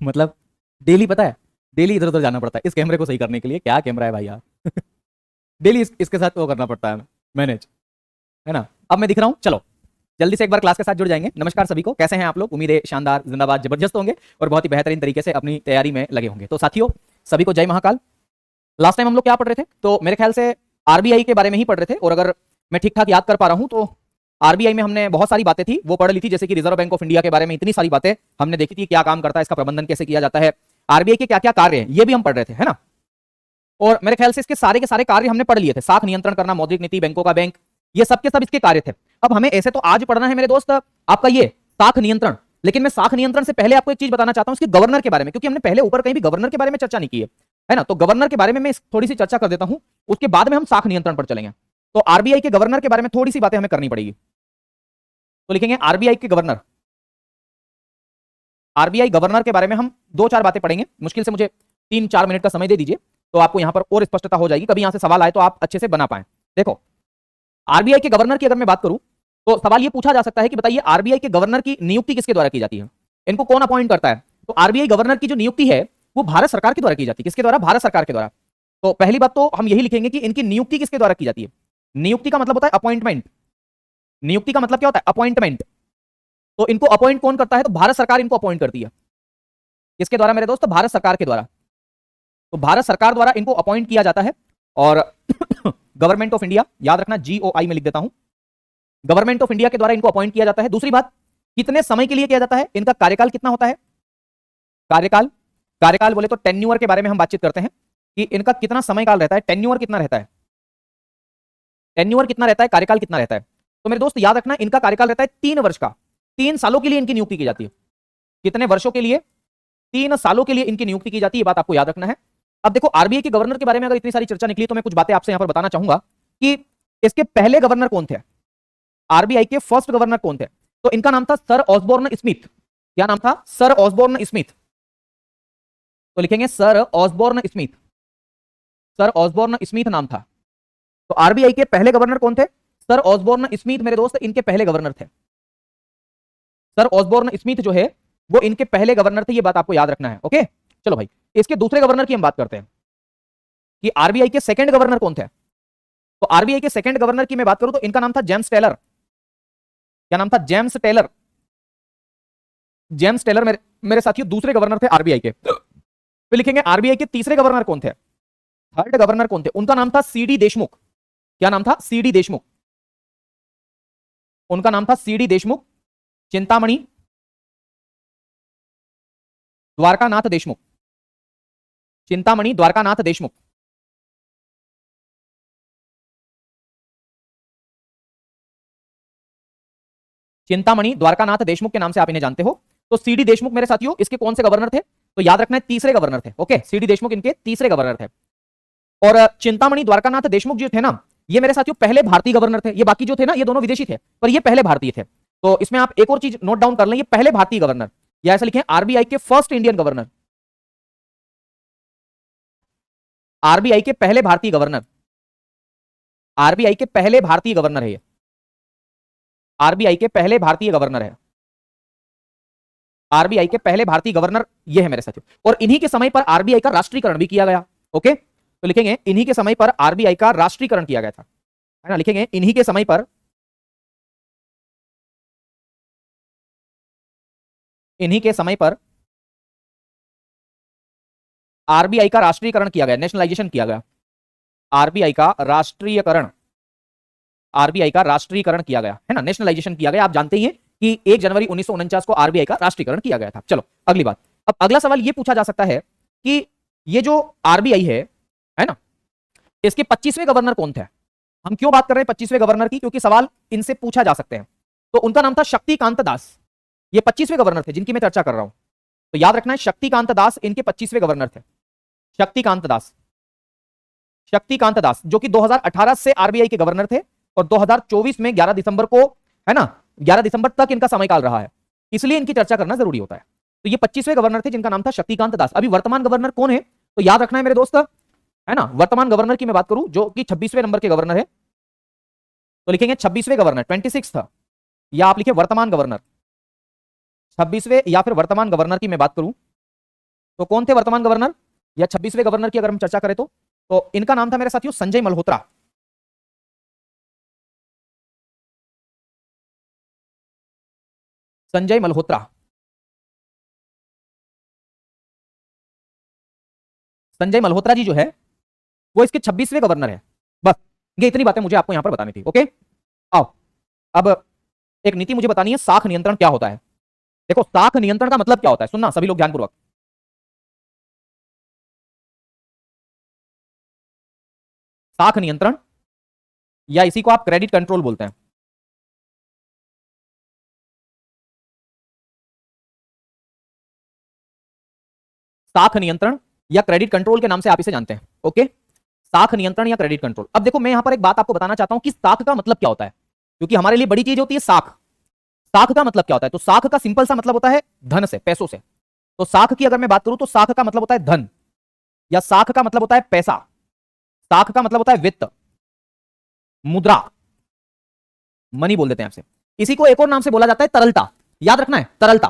मतलब डेली, पता है, डेली इधर उधर जाना पड़ता है इस कैमरे को सही करने के लिए। क्या कैमरा है भाई यार। डेली इसके साथ वो करना पड़ता है मैनेज, है ना। अब मैं दिख रहा हूँ, चलो जल्दी से एक बार क्लास के साथ जुड़ जाएंगे। नमस्कार सभी को, कैसे हैं आप लोग? उम्मीद है शानदार, जिंदाबाद, जबरदस्त होंगे और बहुत ही बेहतरीन तरीके से अपनी तैयारी में लगे होंगे। तो साथियों, सभी को जय महाकाल। लास्ट टाइम हम लोग क्या पढ़ रहे थे? तो मेरे ख्याल से आरबीआई के बारे में ही पढ़ रहे थे, और अगर मैं ठीक ठाक याद कर पा रहा हूं तो आरबीआई में हमने बहुत सारी बातें थी वो पढ़ ली थी, जैसे कि रिजर्व बैंक ऑफ इंडिया के बारे में इतनी सारी बातें हमने देखी थी, क्या काम करता है, इसका प्रबंधन कैसे किया जाता है, आरबीआई के क्या क्या कार्य हैं, ये भी हम पढ़ रहे थे, है ना। और मेरे ख्याल से इसके सारे के सारे कार्य हमने पढ़ लिए थे। साख नियंत्रण करना, मौद्रिक नीति, बैंकों का बैंक, ये सब के सब इसके कार्य थे। अब हमें ऐसे तो आज पढ़ना है मेरे दोस्त आपका ये साख नियंत्रण, लेकिन मैं साख नियंत्रण से पहले आपको एक चीज बताना चाहता हूं, इसके गवर्नर के बारे में, क्योंकि हमने पहले ऊपर कहीं भी गवर्नर के बारे में चर्चा नहीं की है ना। तो गवर्नर के बारे में मैं थोड़ी सी चर्चा कर देता हूं, उसके बाद में हम साख नियंत्रण पर चलेंगे। तो आरबीआई के गवर्नर के बारे में थोड़ी सी बातें हमें करनी पड़ेगी। तो लिखेंगे आरबीआई के गवर्नर। आरबीआई गवर्नर के बारे में हम दो चार बातें पढ़ेंगे, मुश्किल से मुझे 3-4 मिनट का समय दे दीजिए, तो आपको यहां पर और स्पष्टता हो जाएगी, कभी यहां से सवाल आए तो आप अच्छे से बना पाए। देखो, आरबीआई के गवर्नर की अगर मैं बात करूं तो सवाल यह पूछा जा सकता है कि बताइए आरबीआई के गवर्नर की नियुक्ति किसके द्वारा की जाती है, इनको कौन अपॉइंट करता है? तो आरबीआई गवर्नर की जो नियुक्ति है वो भारत सरकार के द्वारा की जाती है। किसके द्वारा? भारत सरकार के द्वारा। तो पहली बात तो हम यही लिखेंगे कि इनकी नियुक्ति किसके द्वारा की जाती है। नियुक्ति का मतलब होता है अपॉइंटमेंट। नियुक्ति का मतलब क्या होता है? अपॉइंटमेंट। तो इनको अपॉइंट कौन करता है? तो भारत सरकार इनको अपॉइंट करती है। किसके द्वारा मेरे दोस्त? भारत सरकार के द्वारा। तो भारत सरकार द्वारा इनको अपॉइंट किया जाता है। और गवर्नमेंट ऑफ इंडिया, याद रखना, जीओआई में लिख देता हूं, गवर्नमेंट ऑफ इंडिया के द्वारा इनको अपॉइंट किया जाता है। दूसरी बात, कितने समय के लिए किया जाता है, इनका कार्यकाल कितना होता है? कार्यकाल, कार्यकाल बोले तो टेन्यूअर के बारे में हम बातचीत करते हैं कि इनका कितना समय काल रहता है, टेन्यूअर कितना रहता है, टेन्यूअर कितना रहता है, कार्यकाल कितना रहता है। तो मेरे दोस्त याद रखना, इनका कार्यकाल रहता है 3 वर्ष का। 3 सालों के लिए इनकी नियुक्ति की जाती है। कितने वर्षों के लिए? 3 सालों के लिए इनकी नियुक्ति की जाती है, ये बात आपको याद रखना है। अब देखो, आरबीआई के गवर्नर के बारे में अगर इतनी सारी चर्चा निकली तो मैं कुछ बातें आपसे यहां पर बताना चाहूंगा कि इसके पहले गवर्नर कौन थे, आरबीआई के फर्स्ट गवर्नर कौन थे। तो इनका नाम था सर ऑसबोर्न स्मिथ। क्या नाम था? Sir Osborne Smith. तो लिखेंगे sir Osborne Smith. Sir Osborne Smith नाम था। तो आरबीआई के पहले गवर्नर कौन थे? सर ऑसबोर्न स्मिथ मेरे दोस्त इनके पहले गवर्नर थे। सर ऑसबोर्न स्मिथ जो है वो इनके पहले गवर्नर थे, ये बात आपको याद रखना है। ओके, चलो भाई, इसके दूसरे गवर्नर की हम बात करते हैं कि आरबीआई के सेकंड गवर्नर कौन थे। तो आरबीआई के सेकंड गवर्नर की मैं बात करूं तो इनका नाम था जेम्स टेलर। क्या नाम था? James Taylor. जेम्स टेलर मेरे साथियों दूसरे गवर्नर थे आरबीआई के। फिर लिखेंगे आरबीआई के तीसरे गवर्नर कौन थे, थर्ड गवर्नर कौन थे? उनका नाम था सीडी देशमुख। क्या नाम था? सीडी देशमुख। उनका नाम था सीडी देशमुख, चिंतामणि द्वारकानाथ देशमुख। चिंतामणि द्वारकानाथ देशमुख। चिंतामणि द्वारकानाथ देशमुख के नाम से आप इन्हें जानते हो। तो सीडी देशमुख मेरे साथियों इसके कौन से गवर्नर थे? तो याद रखना है, तीसरे गवर्नर थे। ओके, सीडी देशमुख इनके तीसरे गवर्नर थे। और चिंतामणि द्वारकानाथ देशमुख जो थे ना, ये मेरे साथियों पहले भारतीय गवर्नर थे। ये बाकी जो थे ना, ये दोनों विदेशी थे, पर ये पहले भारतीय थे। तो इसमें आप एक और चीज नोट डाउन कर लें, ये पहले भारतीय गवर्नर, या ऐसा लिखें आरबीआई के फर्स्ट इंडियन गवर्नर। आरबीआई के पहले भारतीय गवर्नर, आरबीआई के पहले भारतीय गवर्नर है ये। आरबीआई के पहले भारतीय गवर्नर है। आरबीआई के पहले भारतीय गवर्नर ये है मेरे साथियों। और इन्हीं के समय पर आरबीआई का राष्ट्रीयकरण भी किया गया। ओके, तो लिखेंगे इन्हीं के समय पर आरबीआई का राष्ट्रीयकरण किया गया था, है ना। लिखेंगे इन्हीं के समय पर, इन्हीं के समय पर आरबीआई का राष्ट्रीयकरण किया गया, नेशनलाइजेशन किया गया। आरबीआई का राष्ट्रीयकरण, आरबीआई का राष्ट्रीयकरण किया गया, है ना, नेशनलाइजेशन किया गया। आप जानते ही हैं कि 1 जनवरी 1949 को आरबीआई का राष्ट्रीयकरण किया गया था। चलो अगली बात। अब अगला सवाल यह पूछा जा सकता है कि ये जो आरबीआई है ना, इसके 25वें गवर्नर कौन थे। हम क्यों बात कर रहे हैं 25वें गवर्नर की? क्योंकि सवाल इनसे पूछा जा सकते हैं। तो उनका नाम था शक्तिकांत दास। ये 25वें गवर्नर थे जिनकी मैं चर्चा कर रहा हूं। तो याद रखना है, शक्तिकांत दास इनके 25वें गवर्नर थे। शक्तिकांत दास, शक्तिकांत दास जो कि 2018 से आरबीआई के गवर्नर थे, और 2024 में 11 दिसंबर को, है ना, 11 दिसंबर तक इनका समयकाल रहा है, इसलिए इनकी चर्चा करना जरूरी होता है। तो ये 25वें गवर्नर थे जिनका नाम था शक्तिकांत दास। अभी वर्तमान गवर्नर कौन है? तो याद रखना है मेरे दोस्त, है ना, वर्तमान गवर्नर की मैं बात करूं जो कि 26वें नंबर के गवर्नर है, तो लिखेंगे 26वें गवर्नर, 26 था, या आप लिखे वर्तमान गवर्नर। 26वें या फिर वर्तमान गवर्नर की मैं बात करूं तो कौन थे वर्तमान गवर्नर या 26वें गवर्नर की अगर हम चर्चा करें तो इनका नाम था मेरे साथियों संजय मल्होत्रा। संजय मल्होत्रा। संजय मल्होत्रा जी जो है वो इसके 26वें गवर्नर है। बस ये इतनी बातें मुझे आपको यहां पर बतानी थी। ओके, आओ अब एक नीति मुझे बतानी है, साख नियंत्रण क्या होता है। देखो साख नियंत्रण का मतलब क्या होता है, सुनना सभी लोग ध्यानपूर्वक। साख नियंत्रण या इसी को आप क्रेडिट कंट्रोल बोलते हैं। साख नियंत्रण या क्रेडिट कंट्रोल के नाम से आप इसे जानते हैं। ओके, साख नियंत्रण या क्रेडिट कंट्रोल। अब देखो मैं यहां पर एक बात आपको बताना चाहता हूं कि साख का मतलब क्या होता है, क्योंकि हमारे लिए बड़ी चीज होती है साख। साख का मतलब क्या होता है, तो साख का सिंपल सा मतलब होता है धन से, पैसों से। तो साख की अगर मैं बात करूं तो साख का मतलब होता है धन, या साख का मतलब होता है पैसा, साख का मतलब होता है वित्त, मुद्रा, मनी बोल देते हैं आपसे। इसी को एक और नाम से बोला जाता है तरलता, याद रखना है तरलता।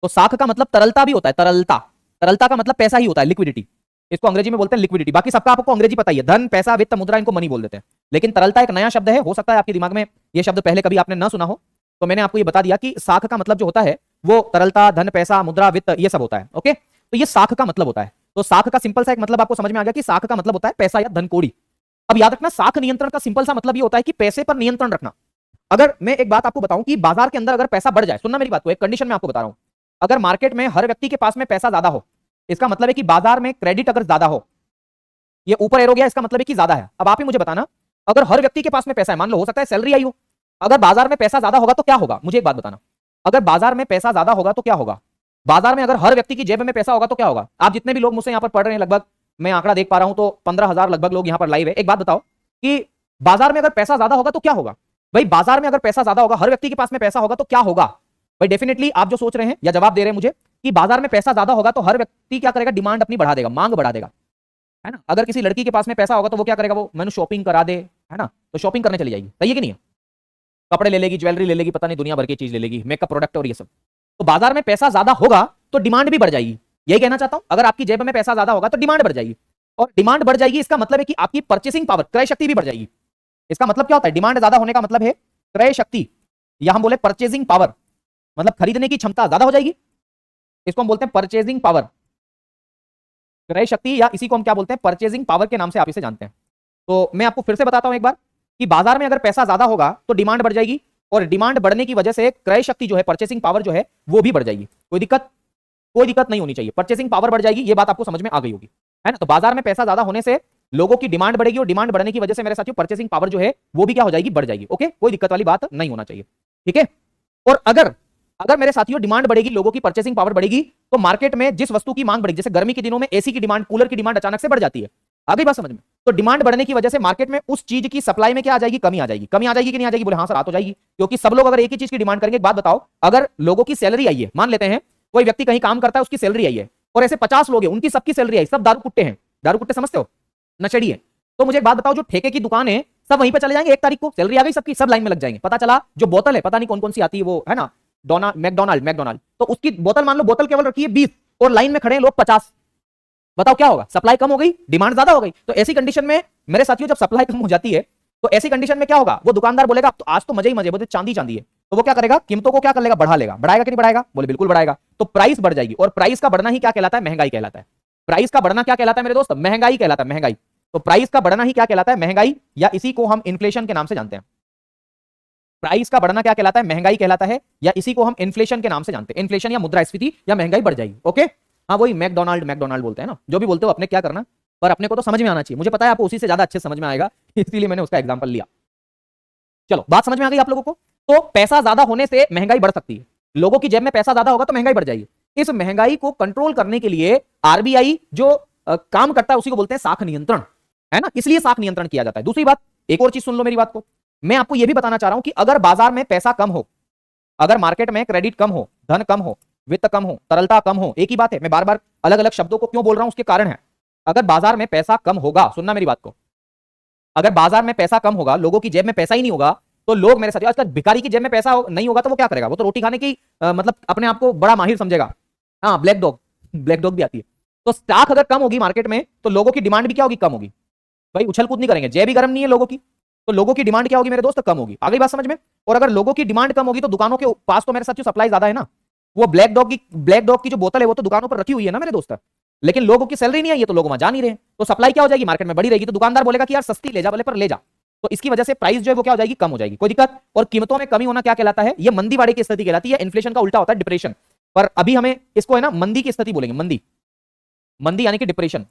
तो साख का मतलब तरलता भी होता है, तरलता। तरलता का मतलब पैसा ही होता है, लिक्विडिटी। इसको अंग्रेजी में बोलते हैं लिक्विडिटी। बाकी सबका आपको अंग्रेजी पता ही है, धन, पैसा, वित्त, मुद्रा, इनको मनी बोल देते हैं। लेकिन तरलता एक नया शब्द है, हो सकता है आपके दिमाग में ये शब्द पहले कभी आपने ना सुना हो, तो मैंने आपको ये बता दिया कि साख का मतलब जो होता है वो तरलता, धन, पैसा, मुद्रा, वित्त, ये सब होता है। ओके, तो ये साख का मतलब होता है। तो साख का सिंपल सा एक मतलब आपको समझ में आ गया कि साख का मतलब होता है पैसा या धन कौड़ी। अब याद रखना, साख नियंत्रण का सिंपल सा मतलब ये होता है कि पैसे पर नियंत्रण रखना। अगर मैं एक बात आपको बताऊं कि बाजार के अंदर अगर पैसा बढ़ जाए, सुनना मेरी बात को, एक कंडीशन में आपको बता रहा हूं, अगर मार्केट में हर व्यक्ति के पास में पैसा ज्यादा हो, इसका मतलब है कि बाजार में क्रेडिट अगर ज्यादा हो, ये ऊपर एरो गया, इसका मतलब है कि ज्यादा है। अब आप ही मुझे बताना, अगर हर व्यक्ति के पास में पैसा है, मान लो हो सकता है सैलरी आई हो, अगर बाजार में पैसा ज्यादा होगा तो क्या होगा, मुझे एक बात बताना। अगर बाजार में पैसा ज्यादा होगा तो क्या होगा, बाजार में अगर हर व्यक्ति की जेब में पैसा होगा तो क्या होगा। आप जितने भी लोग मुझसे यहां पर पढ़ रहे हैं, लगभग मैं आंकड़ा देख पा रहा हूं तो 15,000 लगभग लोग यहां पर लाइव है। एक बात बताओ कि बाजार में अगर पैसा ज्यादा होगा तो क्या होगा भाई, बाजार में अगर पैसा ज्यादा होगा, हर व्यक्ति के पास में पैसा होगा तो क्या होगा भाई। डेफिनेटली आप जो सोच रहे हैं या जवाब दे रहे हैं मुझे कि बाजार में पैसा ज्यादा होगा तो हर व्यक्ति क्या करेगा, डिमांड अपनी बढ़ा देगा, मांग बढ़ा देगा, है ना। अगर किसी लड़की के पास में पैसा होगा तो वो क्या करेगा, वो मैंने शॉपिंग करा दे, है ना, तो शॉपिंग करने चली जाएगी, सही है कि नहीं है? कपड़े ले लेगी, ज्वेलरी ले लेगी, पता नहीं दुनिया भर की चीज ले लेगी, मेकअप प्रोडक्ट और ये सब। तो बाजार में पैसा ज्यादा होगा तो डिमांड भी बढ़ जाएगी, यही कहना चाहता हूं। अगर आपकी जेब में पैसा ज्यादा होगा तो डिमांड बढ़ जाएगी, और डिमांड बढ़ जाएगी इसका मतलब है कि आपकी परचेसिंग पावर, क्रय शक्ति भी बढ़ जाएगी। इसका मतलब क्या होता है, डिमांड ज्यादा होने का मतलब है क्रय शक्ति, या हम बोले परचेसिंग पावर, मतलब खरीदने की क्षमता ज्यादा हो जाएगी। इसको हम बोलते हैं परचेसिंग पावर, क्रय शक्ति, या इसी को हम क्या बोलते हैं, परचेसिंग पावर के नाम से आप इसे जानते हैं। तो मैं आपको फिर से बताता हूं एक बार कि बाजार में अगर पैसा ज्यादा होगा तो डिमांड बढ़ जाएगी, और डिमांड बढ़ने की वजह से क्रय शक्ति जो है, परचेसिंग पावर जो है वो भी बढ़ जाएगी। कोई दिक्कत नहीं होनी चाहिए, परचेसिंग पावर बढ़ जाएगी, ये बात आपको समझ में आ गई होगी, है ना। तो बाजार में पैसा ज्यादा होने से लोगों की डिमांड बढ़ेगी, और डिमांड बढ़ने की वजह से मेरे साथियों परचेसिंग पावर जो है वो भी क्या हो जाएगी, बढ़ जाएगी। ओके, कोई दिक्कत वाली बात नहीं होना चाहिए, ठीक है। और अगर अगर मेरे साथियों डिमांड बढ़ेगी, लोगों की परचेसिंग पावर बढ़ेगी, तो मार्केट में जिस वस्तु की मांग बढ़ेगी, जैसे गर्मी के दिनों में एसी की डिमांड, कूलर की डिमांड अचानक से बढ़ जाती है, आ गई बात समझ में। तो डिमांड बढ़ने की वजह से मार्केट में उस चीज की सप्लाई में क्या आ जाएगी, कमी आ जाएगी। कमी आ जाएगी कि नहीं आ जाएगी, बोले हाँ सर आ तो जाएगी, क्योंकि सब लोग अगर एक ही चीज की डिमांड करेंगे। एक बात बताओ, अगर लोगों की सैलरी आई है, मान लेते हैं कोई व्यक्ति कहीं काम करता है, उसकी सैलरी आई है, और ऐसे 50 लोग हैं, उनकी सबकी सैलरी आई, सब दारू कुट्टे हैं, दारू कुट्टे समझते हो, नशेड़ी है। तो मुझे एक बात बताओ, जो ठेके की दुकान है सब वहीं पे चले जाएंगे, 1 तारीख को सैलरी आ गई सबकी, सब लाइन में लग जाएंगे। पता चला जो बोतल है, पता नहीं कौन कौन सी आती है वो, है ना, मैकडोनाल्ड, तो उसकी बोतल, मान लो बोतल केवल रखी है 20, और लाइन में खड़े हैं लोग 50। बताओ क्या होगा, सप्लाई कम हो गई, डिमांड ज्यादा हो गई। तो ऐसी कंडीशन में मेरे साथियों, जब सप्लाई कम हो जाती है तो ऐसी कंडीशन में क्या होगा, वो दुकानदार बोलेगा तो आज तो मजे ही मजे, बोले चांदी चांदी है, तो वो क्या करेगा, कीमतों को क्या कर लेगा, बढ़ा लेगा। बढ़ाएगा कि नहीं बढ़ाएगा, बोले बिल्कुल बढ़ाएगा। तो प्राइस बढ़ जाएगी, और प्राइस का बढ़ना ही क्या कहलाता है, महंगाई कहलाता है। प्राइस का बढ़ना क्या कहलाता है मेरे दोस्त, महंगाई कहलाता है, महंगाई। तो प्राइस का बढ़ना ही क्या कहलाता है, महंगाई, या इसी को हम इन्फ्लेशन के नाम से जानते हैं। प्राइस का बढ़ना क्या कहलाता है, महंगाई कहलाता है, या इसी को हम इन्फ्लेशन के नाम से जानते हैं। इन्फ्लेशन या मुद्रास्फीति या महंगाई बढ़ जाएगी। ओके, हाँ वही मैकडोनाल्ड बोलते हैं ना, जो भी बोलते हो अपने क्या करना, पर अपने को तो समझ में आना चाहिए। मुझे पता है आपको उसी से ज्यादा अच्छे समझ में आएगा, इसलिए मैंने उसका एग्जांपल लिया। चलो बात समझ में आ गई आप लोगों को। तो पैसा ज्यादा होने से महंगाई बढ़ सकती है, लोगों की जेब में पैसा ज्यादा होगा तो महंगाई बढ़ जाएगी। इस महंगाई को कंट्रोल करने के लिए आरबीआई जो काम करता है उसी को बोलते हैं साख नियंत्रण, है ना, इसलिए साख नियंत्रण किया जाता है। दूसरी बात, एक और चीज सुन लो मेरी बात को, मैं आपको यह भी बताना चाह रहा हूं कि अगर बाजार में पैसा कम हो, अगर मार्केट में क्रेडिट कम हो, धन कम हो, वित्त कम हो, तरलता कम हो, एक ही बात है, मैं बार बार अलग अलग शब्दों को क्यों बोल रहा हूं, उसके कारण है। अगर बाजार में पैसा कम होगा, सुनना मेरी बात को, अगर बाजार में पैसा कम होगा, लोगों की जेब में पैसा ही नहीं होगा, तो लोग मेरे साथियों, आजकल भिखारी की जेब में पैसा नहीं होगा तो वो क्या करेगा? वो तो रोटी खाने की मतलब अपने आप को बड़ा माहिर समझेगा। हाँ, ब्लैक डॉग, ब्लैक डॉग भी आती है। तो स्टॉक अगर कम होगी मार्केट में तो लोगों की डिमांड भी क्या होगी? कम होगी। भाई उछल कूद नहीं करेंगे, जेब भी गर्म नहीं है लोगों की, तो लोगों की डिमांड क्या होगी मेरे दोस्त? कम होगी। आ गई बात समझ में? और अगर लोगों की डिमांड कम होगी तो दुकानों के पास तो मेरे साथियों सप्लाई ज्यादा है ना। वो ब्लैक डॉग की जो बोतल है वो तो दुकानों पर रखी हुई है ना मेरे दोस्त, लेकिन लोगों की सैलरी नहीं आई है तो लोग वहां जा नहीं रहे, तो सप्लाई क्या हो जाएगी? मार्केट में बढ़ी रहेगी। तो दुकानदार बोलेगा कि यार सस्ती ले जा, बोले पर ले जा, तो इसकी वजह से प्राइस जो है वो क्या हो जाएगी? कम हो जाएगी। कोई दिक्कत? और कीमतों में कमी होना क्या कहलाता है? ये मंदीवाड़े की स्थिति कहलाती है। इन्फ्लेशन का उल्टा होता है डिप्रेशन। पर अभी हमें इसको है ना मंदी की स्थिति बोलेंगे। मंदी, मंदी यानी कि डिप्रेशन।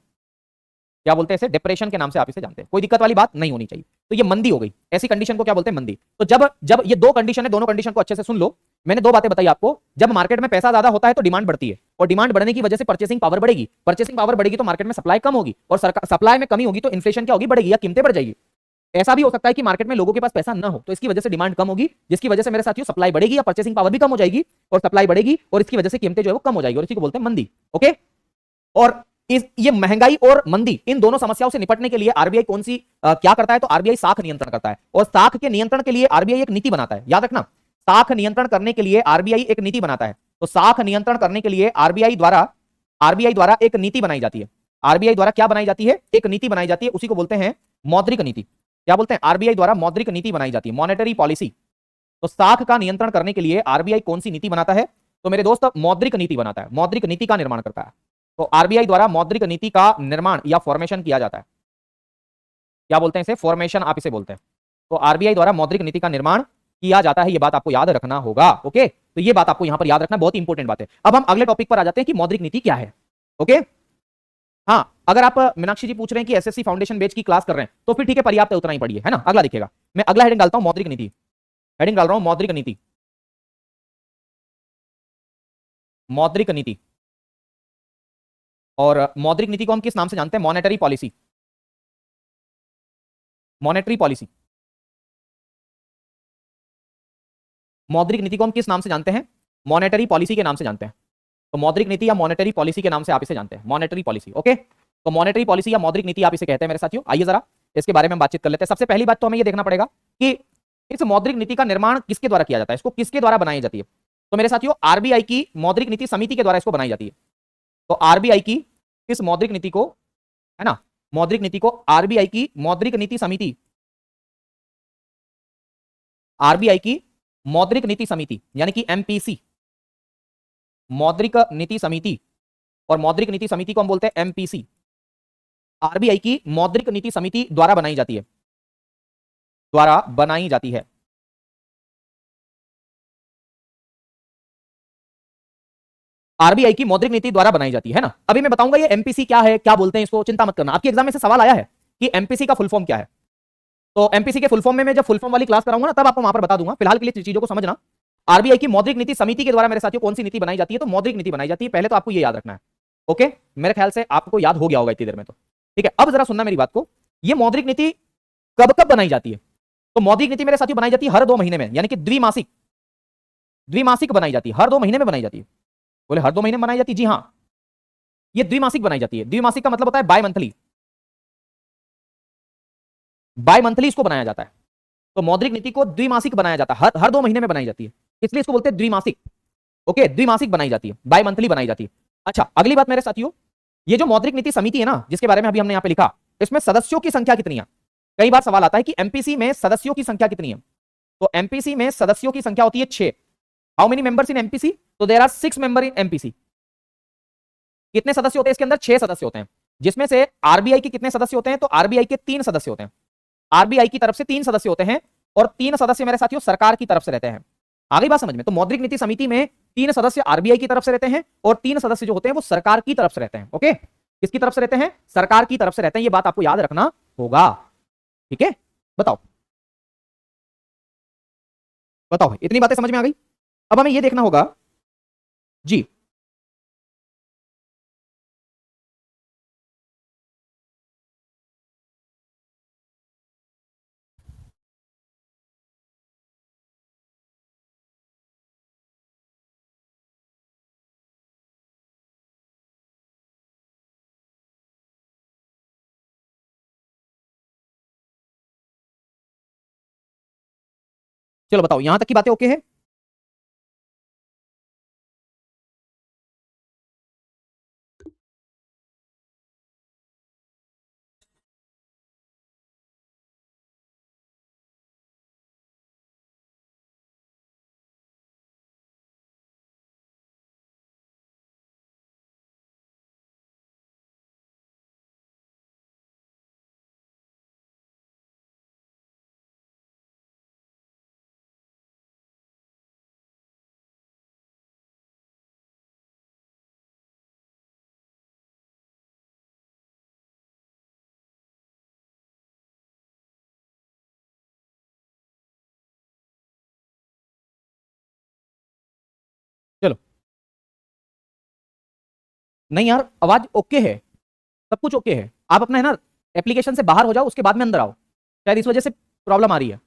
क्या बोलते हैं इसे? डिप्रेशन के नाम से आप इसे जानते हैं। कोई दिक्कत वाली बात नहीं होनी चाहिए। तो ये मंदी हो गई, ऐसी कंडीशन को क्या बोलते हैं? मंदी। तो जब जब ये दो कंडीशन है, दोनों कंडीशन को अच्छे से सुन लो। मैंने दो बातें बताई आपको। जब मार्केट में पैसा ज्यादा होता है तो डिमांड बढ़ती है, और डिमांड बढ़ने की वजह से परचेसिंग पावर बढ़ेगी। परचेसिंग पावर बढ़ेगी तो मार्केट में सप्लाई कम होगी, और सप्लाई में कमी होगी तो इन्फ्लेशन क्या होगी? बढ़ेगी या कीमतें बढ़ जाएगी। ऐसा भी हो सकता है कि मार्केट में लोगों के पास पैसा ना हो, तो इसकी वजह से डिमांड कम होगी, जिसकी वजह से मेरे साथियों सप्लाई बढ़ेगी या परचेसिंग पावर भी कम हो जाएगी, और सप्लाई बढ़ेगी और इसकी वजह से कीमतें जो है वो कम हो जाएगी, और इसी को बोलते हैं मंदी। ओके। और ये महंगाई और मंदी, इन दोनों समस्याओं से निपटने के लिए आरबीआई कौन सी क्या करता है? तो आरबीआई साख नियंत्रण करता है, और साख के नियंत्रण के लिए आरबीआई एक नीति बनाता है। याद रखना, साख नियंत्रण करने के लिए आरबीआई एक नीति बनाता है। तो साख नियंत्रण करने के लिए आरबीआई द्वारा एक नीति बनाई जाती है। आरबीआई द्वारा क्या बनाई जाती है? एक नीति बनाई जाती है, उसी को बोलते हैं मौद्रिक नीति। क्या बोलते हैं? आरबीआई द्वारा मौद्रिक नीति बनाई जाती है, मॉनेटरी पॉलिसी। तो साख का नियंत्रण करने के लिए आरबीआई कौन सी नीति बनाता है? तो मेरे दोस्त मौद्रिक नीति बनाता है, मौद्रिक नीति का निर्माण करता है। तो आरबीआई द्वारा मौद्रिक नीति का निर्माण या फॉर्मेशन किया जाता है। क्या बोलते हैं इसे? फॉर्मेशन आप इसे बोलते हैं। तो आरबीआई द्वारा मौद्रिक नीति का निर्माण किया जाता है, ये बात आपको याद रखना होगा। ओके, तो ये बात आपको यहां पर याद रखना, बहुत इंपॉर्टेंट बात है। अब हम अगले टॉपिक पर आ जाते हैं कि मौद्रिक नीति क्या है। ओके। हाँ, अगर आप मीनाक्षी जी पूछ रहे हैं कि एसएससी फाउंडेशन बैच की क्लास कर रहे हैं तो फिर ठीक है, पर्याप्त है, उतना ही पढ़िए, है ना। अगला दिखेगा, मैं अगला हेडिंग डालता हूं मौद्रिक नीति। हेडिंग डाल रहा हूं मौद्रिक नीति। मौद्रिक नीति। और मौद्रिक नीति को हम किस नाम से जानते हैं? Monetary policy. Monetary policy. मौद्रिक नीति को हम किस नाम से जानते हैं? मॉनेटरी पॉलिसी के नाम से जानते हैं। तो मौद्रिक नीति या मॉनेटरी पॉलिसी के नाम से आप इसे जानते हैं, मॉनेटरी पॉलिसी। ओके, तो मॉनेटरी पॉलिसी या मौद्रिक नीति आप इसे कहते हैं मेरे साथियों। आइए जरा इसके बारे में बातचीत कर लेते हैं। सबसे पहली बात तो हमें यह देखना पड़ेगा कि इस मौद्रिक नीति का निर्माण किसके द्वारा किया जाता है, इसको किसके द्वारा बनाई जाती है? तो मेरे साथियों आरबीआई की मौद्रिक नीति समिति के द्वारा इसको बनाई जाती है। तो आरबीआई की इस मौद्रिक नीति को, है ना, मौद्रिक नीति को आरबीआई की मौद्रिक नीति समिति, आरबीआई की मौद्रिक नीति समिति यानी कि एमपीसी, मौद्रिक नीति समिति, और मौद्रिक नीति समिति को हम बोलते हैं एमपीसी, आरबीआई की मौद्रिक नीति समिति द्वारा बनाई जाती है, द्वारा बनाई जाती है। आरबीआई की मौद्रिक नीति द्वारा बनाई जाती है ना। अभी मैं बताऊंगा ये एमपीसी क्या है, क्या बोलते हैं इसको, चिंता मत करना। आपके एग्जाम में से सवाल आया है कि एमपीसी का फुल फॉर्म क्या है। तो एमपीसी के फुल फॉर्म में मैं जब फुल फॉर्म वाली क्लास कराऊंगा ना तब आपको वहां पर बता दूंगा। फिलहाल के लिए चीजों को समझना। आरबीआई की मौद्रिक नीति समिति के द्वारा मेरे साथियों कौन सी नीति बनाई जाती है? तो मौद्रिक नीति बनाई जाती है। पहले तो आपको ये याद रखना है। ओके, मेरे ख्याल से आपको याद हो गया होगा इतनी देर में, तो ठीक है। अब जरा सुनना मेरी बात को, ये मौद्रिक नीति कब कब बनाई जाती है? तो मौद्रिक नीति मेरे साथियों बनाई जाती है हर 2 महीने में, यानी कि द्विमासिक, द्विमासिक बनाई जाती है, हर 2 महीने में बनाई जाती है। बोले हर 2 महीने में बनाई जाती है? जी हाँ, ये द्विमासिक बनाई जाती है। द्विमासिक का मतलब होता है बाय मंथली, बाय मंथली इसको बनाया जाता है। तो मौद्रिक नीति को द्विमासिक बनाया जाता है, हर 2 महीने में बनाई जाती है, इसलिए इसको बोलते हैं द्विमासिक। ओके, द्विमासिक बनाई जाती है, बाय मंथली बनाई जाती है। अच्छा, अगली बात मेरे साथियों, ये जो मौद्रिक नीति समिति है ना जिसके बारे में अभी हमने यहां पे लिखा, इसमें सदस्यों की संख्या कितनी है? कई बार सवाल आता है कि एमपीसी में सदस्यों की संख्या कितनी है। तो एमपीसी में सदस्यों की संख्या होती है 6। How many members in MPC? तो there are 6 member in MPC. कितने सदस्य होते हैं इसके अंदर? 6 सदस्य होते हैं, जिसमें से आरबीआई के कितने सदस्य होते हैं? तो आरबीआई के 3 सदस्य होते हैं। आरबीआई की तरफ से 3 सदस्य होते हैं, और 3 सदस्य मेरे साथियों सरकार की तरफ से रहते हैं। आगे बात समझ में? तो मौद्रिक नीति समिति में 3 सदस्य आरबीआई की तरफ से रहते हैं, और 3 सदस्य जो होते हैं वो सरकार की तरफ से रहते हैं। ओके, किसकी तरफ से रहते हैं? सरकार की तरफ से रहते हैं। ये बात आपको याद रखना होगा, ठीक है। बताओ बताओ, इतनी बातें समझ में आ गई? अब हमें यह देखना होगा जी, चलो बताओ, यहां तक की बातें ओके है? चलो, नहीं यार, आवाज ओके है, सब कुछ ओके है। आप अपना है ना एप्लीकेशन से बाहर हो जाओ, उसके बाद में अंदर आओ, शायद इस वजह से प्रॉब्लम आ रही है।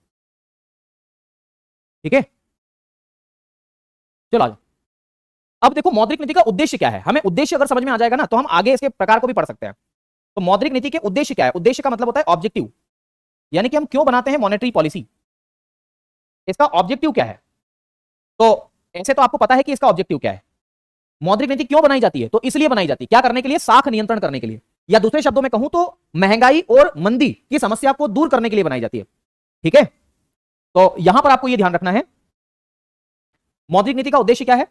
ठीक है, चलो आ जाओ। अब देखो मौद्रिक नीति का उद्देश्य क्या है, हमें उद्देश्य अगर समझ में आ जाएगा ना तो हम आगे इसके प्रकार को भी पढ़ सकते हैं। तो मौद्रिक नीति के उद्देश्य क्या है? उद्देश्य का मतलब होता है ऑब्जेक्टिव, यानी कि हम क्यों बनाते हैं मॉनेटरी पॉलिसी, इसका ऑब्जेक्टिव क्या है। तो ऐसे तो आपको पता है कि इसका ऑब्जेक्टिव क्या है। मौद्रिक नीति क्यों बनाई जाती है? तो इसलिए बनाई जाती है, क्या करने के लिए? साख नियंत्रण करने के लिए, या दूसरे शब्दों में कहूं तो महंगाई और मंदी की समस्या को दूर करने के लिए बनाई जाती है। ठीक है, तो यहां पर आपको यह ध्यान रखना है मौद्रिक नीति का उद्देश्य क्या है।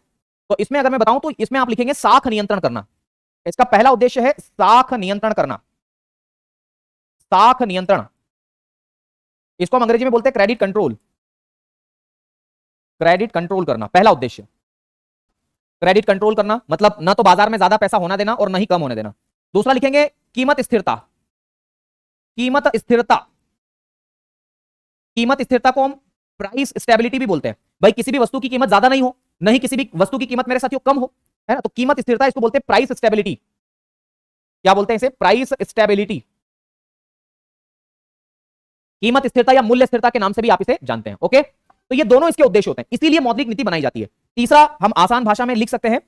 तो इसमें अगर मैं बताऊं तो इसमें आप लिखेंगे साख नियंत्रण करना। इसका पहला उद्देश्य है साख नियंत्रण करना। साख नियंत्रण, इसको हम अंग्रेजी में बोलते हैं क्रेडिट कंट्रोल। क्रेडिट कंट्रोल करना पहला उद्देश्य। क्रेडिट कंट्रोल करना मतलब ना तो बाजार में ज्यादा पैसा होना देना और ना ही कम होने देना। दूसरा लिखेंगे कीमत स्थिरता। कीमत स्थिरता, कीमत स्थिरता को हम प्राइस स्टेबिलिटी भी बोलते हैं। भाई किसी भी वस्तु की कीमत ज्यादा नहीं हो, नहीं किसी भी वस्तु की कीमत मेरे साथियों कम हो, है ना, तो कीमत स्थिरता इसको बोलते हैं प्राइस स्टेबिलिटी। क्या बोलते हैं इसे? Price stability. कीमत स्थिरता या मूल्य स्थिरता के नाम से भी आप इसे जानते हैं। ओके, तो ये दोनों इसके उद्देश्य होते हैं, इसीलिए मौद्रिक नीति बनाई जाती है। तीसरा हम आसान भाषा में लिख सकते हैं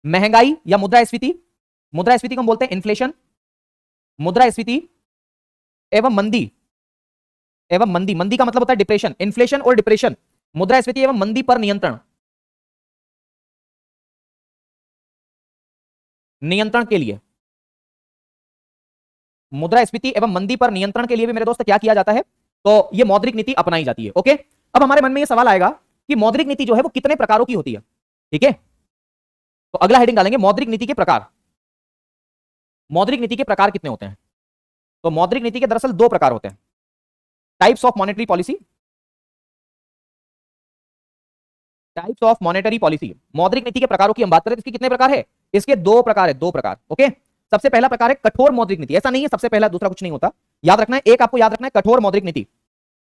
महंगाई या मुद्रास्फीति। मुद्रास्फीति को हम बोलते हैं इन्फ्लेशन। मुद्रास्फीति एवं मंदी, एवं मंदी, मंदी का मतलब होता है डिप्रेशन। इन्फ्लेशन और डिप्रेशन, मुद्रास्फीति एवं मंदी पर नियंत्रण, नियंत्रण के लिए, मुद्रास्फीति एवं मंदी पर नियंत्रण के लिए भी मेरे दोस्त क्या किया जाता है? तो ये मौद्रिक नीति अपनाई जाती है। ओके, अब हमारे मन में यह सवाल आएगा कि मौद्रिक नीति जो है वो कितने प्रकारों की होती है। ठीक है, तो अगला हेडिंग डालेंगे मौद्रिक नीति के प्रकार। मौद्रिक नीति के प्रकार कितने होते हैं? तो मौद्रिक नीति के दरअसल दो प्रकार होते हैं, types of monetary policy. Types of monetary policy, मौद्रिक नीति के प्रकारों की हम बात करें तो इसके कितने प्रकार है? इसके दो प्रकार है, दो प्रकार। ओके, सबसे पहला प्रकार है कठोर मौद्रिक नीति। ऐसा नहीं है सबसे पहला दूसरा कुछ नहीं होता, याद रखना है, एक आपको याद रखना है कठोर मौद्रिक नीति।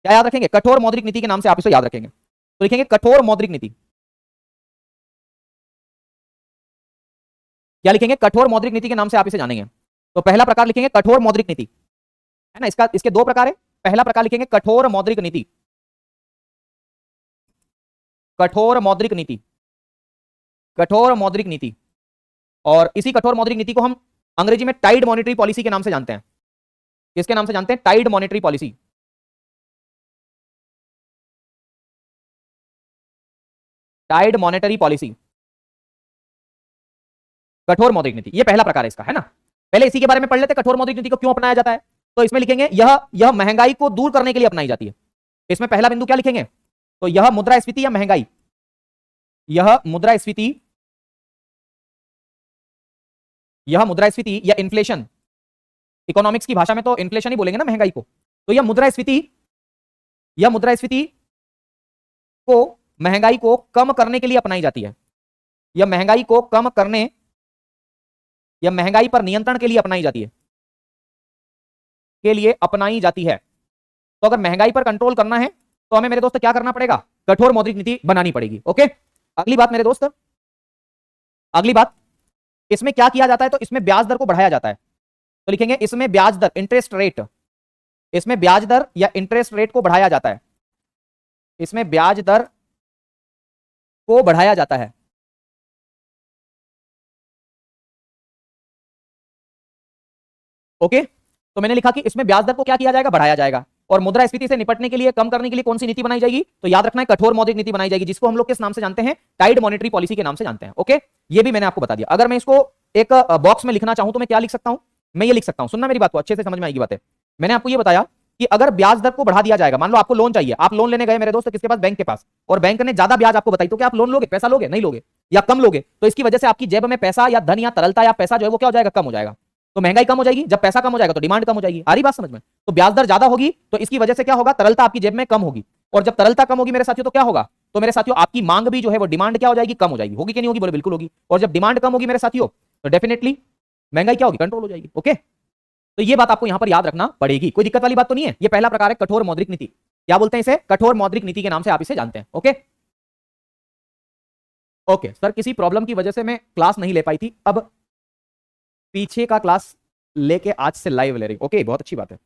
क्या याद रखेंगे? कठोर मौद्रिक नीति के नाम से आप इसे याद रखेंगे, तो लिखेंगे कठोर मौद्रिक नीति। क्या लिखेंगे? कठोर मौद्रिक नीति के नाम से आप इसे जानेंगे। तो पहला प्रकार लिखेंगे कठोर मौद्रिक नीति, है ना, इसका इसके दो प्रकार है। पहला प्रकार लिखेंगे कठोर मौद्रिक नीति, कठोर मौद्रिक नीति, कठोर मौद्रिक नीति। और इसी कठोर मौद्रिक नीति को हम अंग्रेजी में टाइड मॉनेटरी पॉलिसी के नाम से जानते हैं। किसके नाम से जानते हैं? Tight monetary policy. Tight monetary policy, कठोर मौद्रिक नीति, ये पहला प्रकार है इसका, है ना। पहले इसी के बारे में पढ़ लेते, कठोर मौद्रिक नीति को क्यों अपनाया जाता है। तो इसमें लिखेंगे यह महंगाई को दूर करने के लिए अपनाई जाती है। इसमें पहला बिंदु क्या लिखेंगे? तो यह मुद्रास्फीति या महंगाई, यह मुद्रास्फीति, यह मुद्रास्फीति या इन्फ्लेशन, इकोनॉमिक्स की भाषा में तो इन्फ्लेशन ही बोलेंगे ना महंगाई को। तो यह मुद्रास्फीति, यह मुद्रास्फीति को, महंगाई को कम करने के लिए अपनाई जाती है। यह महंगाई को कम करने या महंगाई पर नियंत्रण के लिए अपनाई जाती है, के लिए अपनाई जाती है। तो अगर महंगाई पर कंट्रोल करना है तो हमें मेरे दोस्त क्या करना पड़ेगा? कठोर मौद्रिक नीति बनानी पड़ेगी। ओके, अगली बात मेरे दोस्त, अगली बात, इसमें क्या किया जाता है? तो इसमें ब्याज दर को बढ़ाया जाता है। तो लिखेंगे इसमें ब्याज दर, इंटरेस्ट रेट, इसमें ब्याज दर या इंटरेस्ट रेट को बढ़ाया जाता है। इसमें ब्याज दर को बढ़ाया जाता है। ओके, तो मैंने लिखा कि इसमें ब्याज दर को क्या किया जाएगा? बढ़ाया जाएगा। और मुद्रास्फीति से निपटने के लिए, कम करने के लिए कौन सी नीति बनाई जाएगी? तो याद रखना है कठोर मौद्रिक नीति बनाई जाएगी, जिसको हम लोग किस नाम से जानते हैं? टाइट मॉनेटरी पॉलिसी के नाम से जानते हैं। ओके, ये भी मैंने आपको बता दिया। अगर मैं इसको एक बॉक्स में लिखना चाहूं तो मैं क्या लिख सकता हूं? मैं ये लिख सकता हूं, सुनना मेरी बात को, अच्छे से समझ में आएगी बातें। मैंने आपको ये बताया कि अगर ब्याज दर को बढ़ा दिया जाएगा, मान लो आपको लोन चाहिए, आप लोन लेने गए मेरे दोस्त किसके पास? बैंक के पास, और बैंक ने ज्यादा ब्याज आपको बताई, तो क्या आप लोन लोगे? पैसा लोगे? नहीं लोगे, या कम लोगे। तो इसकी वजह से आपकी जेब में पैसा या धन या तरलता या पैसा जो है वो क्या हो जाएगा? कम हो जाएगा। तो महंगाई कम हो जाएगी, जब पैसा कम हो जाएगा तो डिमांड कम हो जाएगी। आ रही बात समझ में? तो ब्याज दर ज्यादा होगी तो इसकी वजह से क्या होगा? तरलता आपकी जेब में कम होगी, और जब तरलता कम होगी मेरे साथियों तो क्या होगा? तो मेरे साथियों आपकी मांग भी जो है वो डिमांड क्या हो जाएगी? कम हो जाएगी। होगी कि नहीं होगी? बोले बिल्कुल होगी। और जब डिमांड कम होगी मेरे साथियों तो डेफिनेटली महंगाई क्या होगी? कंट्रोल हो जाएगी। ओके, तो ये बात आपको यहां पर याद रखना पड़ेगी। कोई दिक्कत वाली बात तो नहीं है। ये पहला प्रकार है कठोर मौद्रिक नीति। क्या बोलते हैं इसे? कठोर मौद्रिक नीति के नाम से आप इसे जानते हैं। ओके ओके सर, किसी प्रॉब्लम की वजह से मैं क्लास नहीं ले पाई थी, अब पीछे का क्लास लेके आज से लाइव ले रही। ओके, बहुत अच्छी बात है।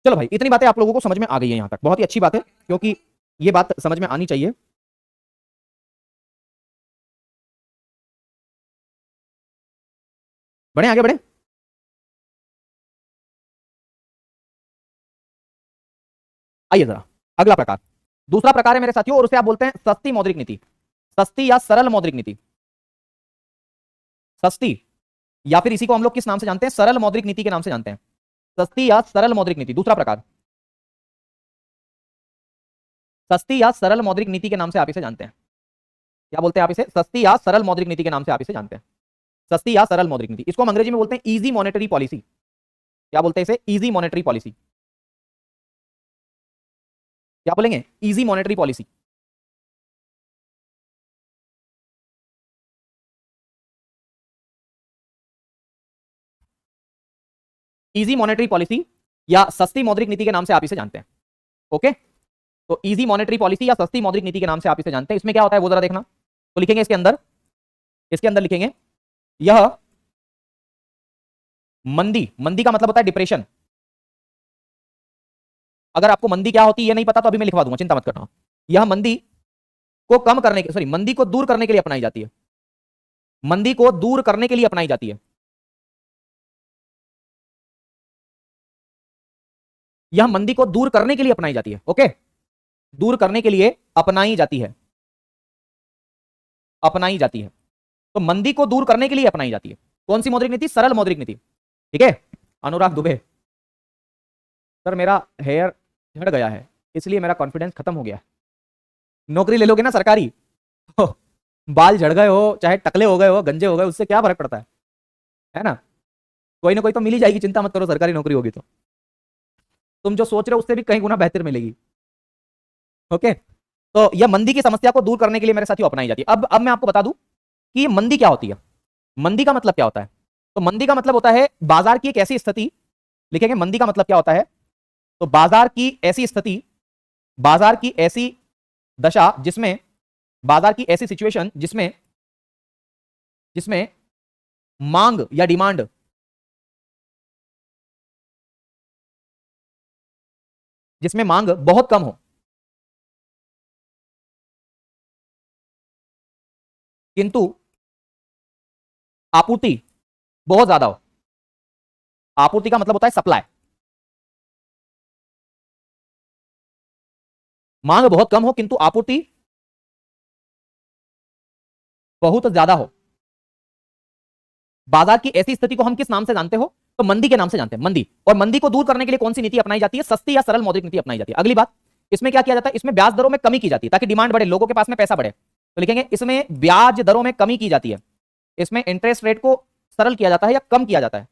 चलो भाई, इतनी बातें आप लोगों को समझ में आ गई है यहां तक, बहुत ही अच्छी बात है, क्योंकि ये बात समझ में आनी चाहिए। बढ़े आगे बढ़े। आइए जरा अगला प्रकार, दूसरा प्रकार है मेरे साथियों, और उसे आप बोलते हैं सस्ती मौद्रिक नीति, सस्ती या सरल मौद्रिक नीति। सस्ती, या फिर इसी को हम लोग किस नाम से जानते हैं? सरल मौद्रिक नीति के नाम से जानते हैं। सस्ती या सरल मौद्रिक नीति, दूसरा प्रकार, सस्ती या सरल मौद्रिक नीति के नाम से आप इसे जानते हैं। क्या बोलते हैं आप इसे? सस्ती या सरल मौद्रिक नीति के नाम से आप इसे जानते हैं। सस्ती या सरल मौद्रिक नीति, इसको हम अंग्रेजी में बोलते हैं इजी मॉनेटरी पॉलिसी। क्या बोलते हैं इसे? Easy monetary policy. क्या बोलेंगे? Easy monetary policy. Easy monetary policy या सस्ती मौद्रिक नीति के नाम से आप इसे जानते हैं। ओके, तो इजी मॉनेटरी पॉलिसी या सस्ती मौद्रिक नीति के नाम से आप इसे जानते हैं। इसमें क्या होता है वो जरा देखना, तो लिखेंगे इसके अंदर लिखेंगे यह मंदी, मंदी का मतलब होता है डिप्रेशन। अगर आपको मंदी क्या होती है ये नहीं पता तो अभी मैं लिखवा दूंगा, चिंता मत करना। यह मंदी को कम करने के, सॉरी, मंदी को दूर करने के लिए अपनाई जाती है। मंदी को दूर करने के लिए अपनाई जाती है। यह मंदी को दूर करने के लिए अपनाई जाती है। ओके, दूर करने के लिए अपनाई जाती है, अपनाई जाती है। तो मंदी को दूर करने के लिए अपनाई जाती है कौन सी मौद्रिक नीति? सरल मौद्रिक नीति। ठीक है। अनुराग दुबे, सर मेरा हेयर झड़ गया है इसलिए मेरा कॉन्फिडेंस खत्म हो गया है। नौकरी ले लोगे ना सरकारी तो बाल झड़ गए हो, चाहे टकले हो गए हो, गंजे हो गए, उससे क्या फर्क पड़ता है ना? कोई ना कोई तो मिल ही जाएगी, चिंता मत करो, सरकारी नौकरी होगी तो तुम जो सोच रहे हो उससे भी कहीं गुना बेहतर मिलेगी। ओके, तो यह मंदी की समस्या को दूर करने के लिए मेरे साथियों अपनाई जाती है। अब मैं आपको बता दूं कि ये मंदी क्या होती है। मंदी का मतलब क्या होता है? तो मंदी का मतलब होता है बाजार की एक ऐसी स्थिति, लिखेंगे मंदी का मतलब क्या होता है? तो बाजार की ऐसी स्थिति, बाजार की ऐसी दशा जिसमें, बाजार की ऐसी सिचुएशन जिसमें जिसमें मांग या डिमांड, जिसमें मांग बहुत कम हो किंतु आपूर्ति बहुत ज्यादा हो। आपूर्ति का मतलब होता है सप्लाई। मांग बहुत कम हो किंतु आपूर्ति बहुत ज्यादा हो। बाजार की ऐसी स्थिति को हम किस नाम से जानते हो? तो मंदी के नाम से जानते हैं, मंदी। और मंदी को दूर करने के लिए कौन सी नीति अपनाई जाती है? सस्ती या सरल मौद्रिक नीति अपनाई जाती है। अगली बात, इसमें क्या किया जाता है? इसमें ब्याज दरों में कमी की जाती है ताकि डिमांड बढ़े, लोगों के पास में पैसा बढ़े। तो लिखेंगे इसमें ब्याज दरों में कमी की जाती है। इसमें इंटरेस्ट रेट को सरल किया जाता है या कम किया जाता है।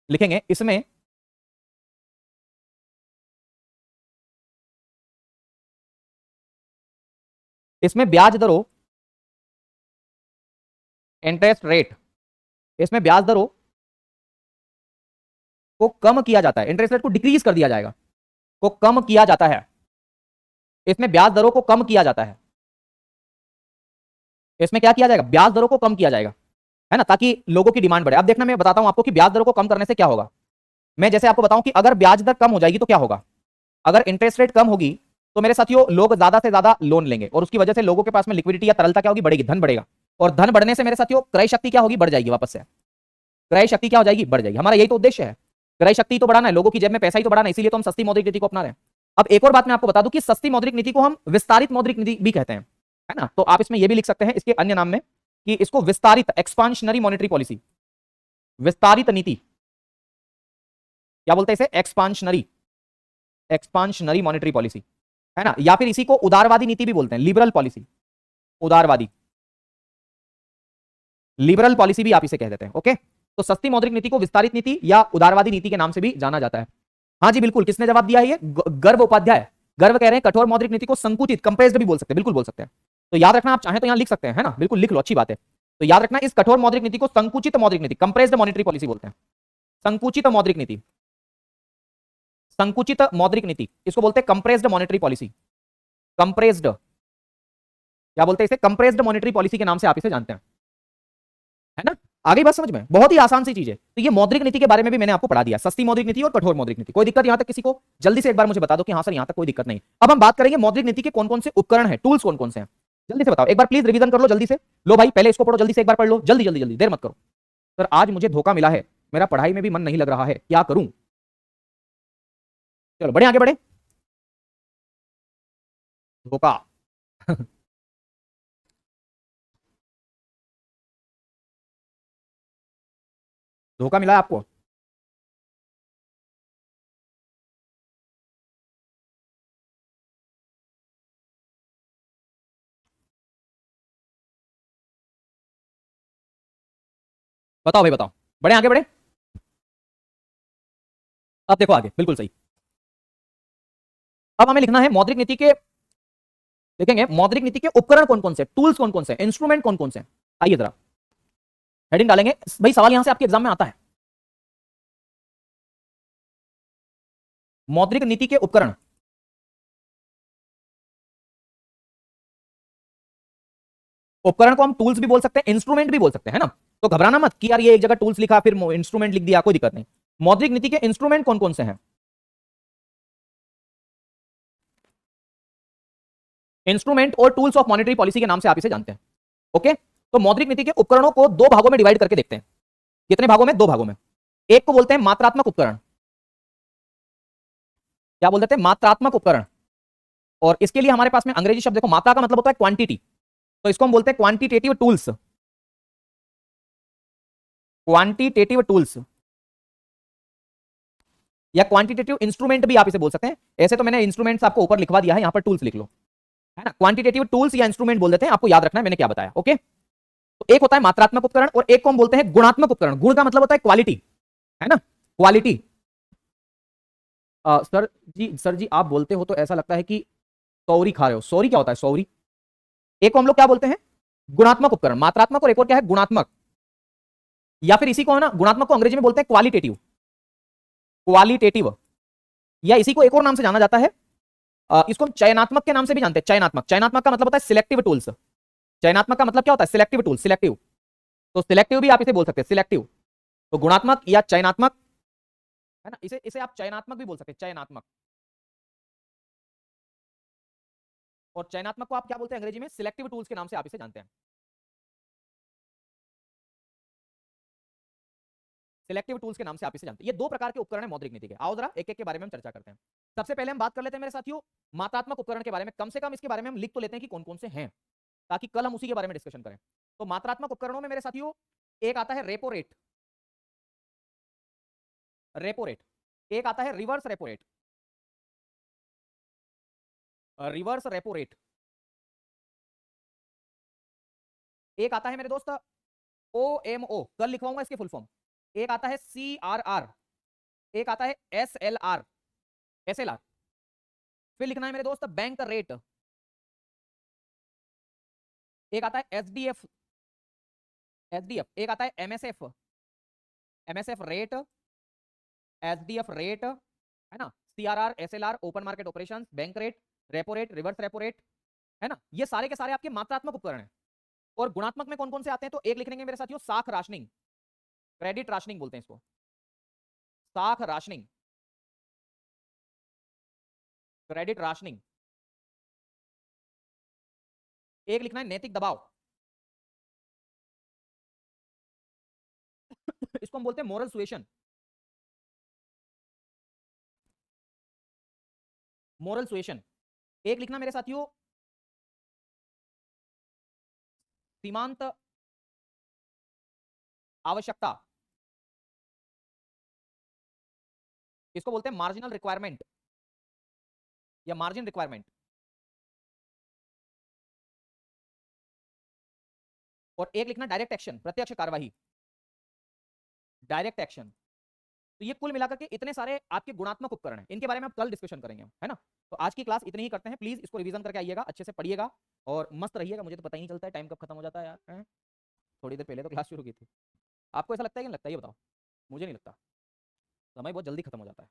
लिखेंगे इसमें इसमें ब्याज दरों, इंटरेस्ट रेट, इसमें ब्याज दरों को कम किया जाता है, इंटरेस्ट रेट को डिक्रीज कर दिया जाएगा, को कम किया जाता है। इसमें ब्याज दरों को कम किया जाता है। इसमें क्या किया जाएगा? ब्याज दरों को कम किया जाएगा, है ना, ताकि लोगों की डिमांड बढ़े। अब देखना, मैं बताता हूं आपको कि ब्याज दरों को कम करने से क्या होगा। मैं जैसे आपको बताऊं कि अगर ब्याज दर कम हो जाएगी तो क्या होगा? अगर इंटरेस्ट रेट कम होगी तो मेरे साथियों लोग ज्यादा से ज्यादा लोन लेंगे और उसकी वजह से लोगों के पास में लिक्विडिटी या तरलता क्या होगी? बढ़ेगी, धन बढ़ेगा। और धन बढ़ने से मेरे साथियों क्रय शक्ति क्या होगी? बढ़ जाएगी, वापस से क्रय शक्ति क्या हो जाएगी? बढ़ जाएगी। हमारा यही तो उद्देश्य है क्रय शक्ति तो बढ़ाना है, लोगों की जेब में पैसा ही तो बढ़ाना है, इसीलिए तो हम सस्ती मौद्रिक नीति को अपना रहे हैं। अब एक और बात मैं आपको बता दूं कि सस्ती मौद्रिक नीति को हम विस्तारित मौद्रिक नीति भी कहते हैं, है ना। तो आप इसमें यह भी लिख सकते हैं इसके अन्य नाम में कि इसको विस्तारित एक्सपांशनरी मॉनेटरी पॉलिसी, विस्तारित नीति क्या बोलते हैं इसे, एक्सपांशनरी, एक्सपांशनरी मॉनेटरी पॉलिसी, है ना। या फिर इसी को उदारवादी नीति भी बोलते हैं, लिबरल पॉलिसी, उदारवादी, लिबरल पॉलिसी भी आप इसे कह देते हैं। ओके, तो सस्ती मौद्रिक नीति को विस्तारित नीति या उदारवादी नीति के नाम से भी जाना जाता है। हाँ जी बिल्कुल, किसने जवाब दिया है, ये गर्व उपाध्याय। गर्व कह रहे हैं कठोर मौद्रिक नीति को संकुचित, कंप्रेस्ड भी बोल सकते हैं, बिल्कुल बोल सकते हैं। तो याद रखना, आप चाहें तो यहां लिख सकते हैं, है ना, बिल्कुल लिख लो, अच्छी बात है। तो याद रखना, इस कठोर मौद्रिक नीति को संकुचित मौद्रिक नीति, कंप्रेस्ड मॉनेटरी पॉलिसी बोलते हैं। संकुचित मौद्रिक नीति, संकुचित मौद्रिक नीति, इसको बोलते हैं कंप्रेस्ड मॉनेटरी पॉलिसी। कंप्रेस्ड, क्या बोलते हैं इसे, कंप्रेस्ड मॉनेटरी पॉलिसी के नाम से आप इसे जानते हैं, है ना। आगे बात समझ में, बहुत ही आसान सी चीज है। तो ये मौद्रिक नीति के बारे में भी मैंने आपको पढ़ा दिया, सस्ती मौद्रिक नीति और कठोर मौद्रिक नीति। कोई दिक्कत यहां तक किसी को, जल्दी से एक बार मुझे बता दो कि हाँ सर यहां तक कोई दिक्कत नहीं। अब हम बात करेंगे मौद्रिक नीति के कौन कौन से उपकरण हैं, टूल्स कौन कौन से हैं, जल्दी से बताओ एक बार प्लीज, रिवीजन कर लो जल्दी से। लो भाई पहले इसको पढ़ो, जल्दी से एक बार पढ़ लो, जल्दी जल्दी जल्दी, देर मत करो। सर आज मुझे धोखा मिला है, मेरा पढ़ाई में भी मन नहीं लग रहा है, क्या करूं। चलो बढ़े, आगे बढ़े। धोखा धोखा मिला है आपको। बताओ भाई बताओ, बढ़े आगे बढ़े। अब देखो आगे, बिल्कुल सही। अब हमें लिखना है मौद्रिक नीति के, लिखेंगे मौद्रिक नीति के उपकरण कौन कौन से, टूल्स कौन कौन से, इंस्ट्रूमेंट कौन कौन से। आइए जरा हेडिंग डालेंगे भाई, सवाल यहां से आपके एग्जाम में आता है। मौद्रिक नीति के उपकरण, उपकरण को हम टूल्स भी बोल सकते हैं, इंस्ट्रूमेंट भी बोल सकते हैं, है ना। तो घबराना मत कि यार ये एक जगह टूल्स लिखा फिर इंस्ट्रूमेंट लिख दिया, कोई दिक्कत नहीं। मौद्रिक नीति के इंस्ट्रूमेंट कौन कौन से हैं, इंस्ट्रूमेंट और टूल्स ऑफ मॉनेटरी पॉलिसी के नाम से आप इसे जानते हैं। ओके, तो मौद्रिक नीति के उपकरणों को दो भागों में डिवाइड करके देखते हैं। कितने भागों में, दो भागों में। एक को बोलते हैं मात्रात्मक उपकरण, क्या बोल देते हैं, मात्रात्मक उपकरण। और इसके लिए हमारे पास में अंग्रेजी शब्द देखो, मात्रा का मतलब होता है क्वांटिटी, तो इसको हम बोलते हैं क्वांटिटेटिव टूल्स, क्वांटिटेटिव टूल्स या क्वांटिटेटिव इंस्ट्रूमेंट भी आप इसे बोल सकते हैं। ऐसे तो मैंने इंस्ट्रूमेंट्स आपको ऊपर लिखवा दिया है, यहां पर टूल्स लिख लो, है ना। क्वांटिटेटिव टूल्स या इंस्ट्रूमेंट बोल देते हैं, आपको याद रखना है मैंने क्या बताया। ओके, तो एक होता है मात्रात्मक उपकरण और एक को हम बोलते हैं गुणात्मक उपकरण। गुण का मतलब होता है क्वालिटी, है ना, क्वालिटी। सर जी आप बोलते हो तो ऐसा लगता है कि सॉरी खा रहे हो। सॉरी क्या होता है, सॉरी। एक को हम लोग क्या बोलते हैं, गुणात्मक उपकरण, मात्रात्मक, और एक और क्या है, गुणात्मक। या फिर इसी को है ना, गुणात्मक को अंग्रेजी में बोलते हैं क्वालिटेटिव, क्वालिटेटिव। या इसी को एक और नाम से जाना जाता है, इसको हम चयनात्मक के नाम से भी जानते हैं। चयनात्मक, चयनात्मक का मतलब होता है सिलेक्टिव टूल्स। चयनात्मक का मतलब क्या होता है, सिलेक्टिव टूल, सिलेक्टिव। तो सिलेक्टिव भी आप इसे बोल सकते हैं, सिलेक्टिव। तो गुणात्मक या चयनात्मक, है ना, इसे इसे आप चयनात्मक भी बोल सकते हैं, चयनात्मक। और चयनात्मक को आप क्या बोलते हैं अंग्रेजी में, सिलेक्टिव टूल्स के नाम से आप इसे जानते हैं। सिलेक्टिव टूल्स के नाम से आप इसे जानते हैं। ये दो प्रकार के उपकरण है मौद्रिक नीति के। आओ जरा एक एक के बारे में हम चर्चा करते हैं। सबसे पहले हम बात कर लेते हैं मेरे साथियों मात्रात्मक उपकरण के बारे में। कम से कम इसके बारे में हम लिख तो लेते हैं कि कौन कौन से हैं, ताकि कल हम उसी के बारे में डिस्कशन करें। तो मात्रात्मक उपकरणों में मेरे साथियों एक आता है रेपो रेट, रेपो रेट। एक आता है reverse repo rate, reverse repo rate. एक आता है मेरे दोस्त OMO, कल लिखवाऊंगा इसके फुल फॉर्म। एक आता है CRR, एक आता है SLR, SLR। फिर लिखना है मेरे दोस्त बैंक रेट। एक आता है SDF, SDF। एक आता है MSF, MSF rate, SDF rate, है ना। CRR, SLR, open market operations, bank rate, repo rate, reverse repo rate, है ना। ये सारे के सारे आपके मात्रात्मक उपकरण हैं। और गुणात्मक में कौन कौन से आते हैं, तो एक लिख लेंगे मेरे साथियों साख राशनिंग, क्रेडिट राशनिंग बोलते हैं इसको, साख राशनिंग, क्रेडिट राशनिंग। एक लिखना है नैतिक दबाव, इसको हम बोलते हैं मोरल सुएशन, मोरल सुएशन। एक लिखना मेरे साथियों सीमांत आवश्यकता, इसको बोलते हैं मार्जिनल रिक्वायरमेंट या मार्जिन रिक्वायरमेंट। और एक लिखना डायरेक्ट एक्शन, प्रत्यक्ष कार्यवाही, डायरेक्ट एक्शन। तो ये कुल मिलाकर के इतने सारे आपके गुणात्मक उपकरण हैं, इनके बारे में आप कल डिस्कशन करेंगे, है ना। तो आज की क्लास इतनी ही करते हैं, प्लीज इसको रिवीजन करके आइएगा, अच्छे से पढ़िएगा और मस्त रहिएगा। मुझे तो पता ही नहीं चलता है टाइम कब खत्म हो जाता है यार, हैं? थोड़ी देर पहले तो क्लास शुरू की थी। आपको ऐसा लगता है कि नहीं लगता, ये बताओ। मुझे नहीं लगता, समय बहुत जल्दी खत्म हो जाता है।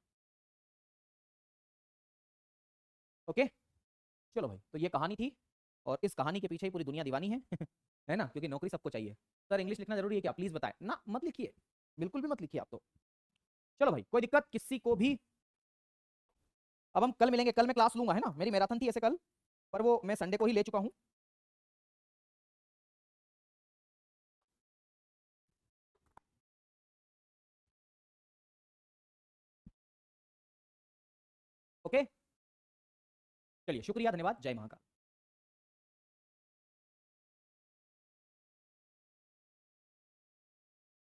ओके, चलो भाई, तो ये कहानी थी और इस कहानी के पीछे ही पूरी दुनिया दीवानी है है ना, क्योंकि नौकरी सबको चाहिए। सर इंग्लिश लिखना जरूरी है क्या, प्लीज बताएं ना, मत लिखिए, बिल्कुल भी मत लिखिए आप तो। चलो भाई, कोई दिक्कत किसी को भी। अब हम कल मिलेंगे, कल मैं क्लास लूंगा, है ना, मेरी मैराथन थी ऐसे कल, पर वो मैं संडे को ही ले चुका हूं। ओके, चलिए, शुक्रिया, धन्यवाद, जय महाकाल।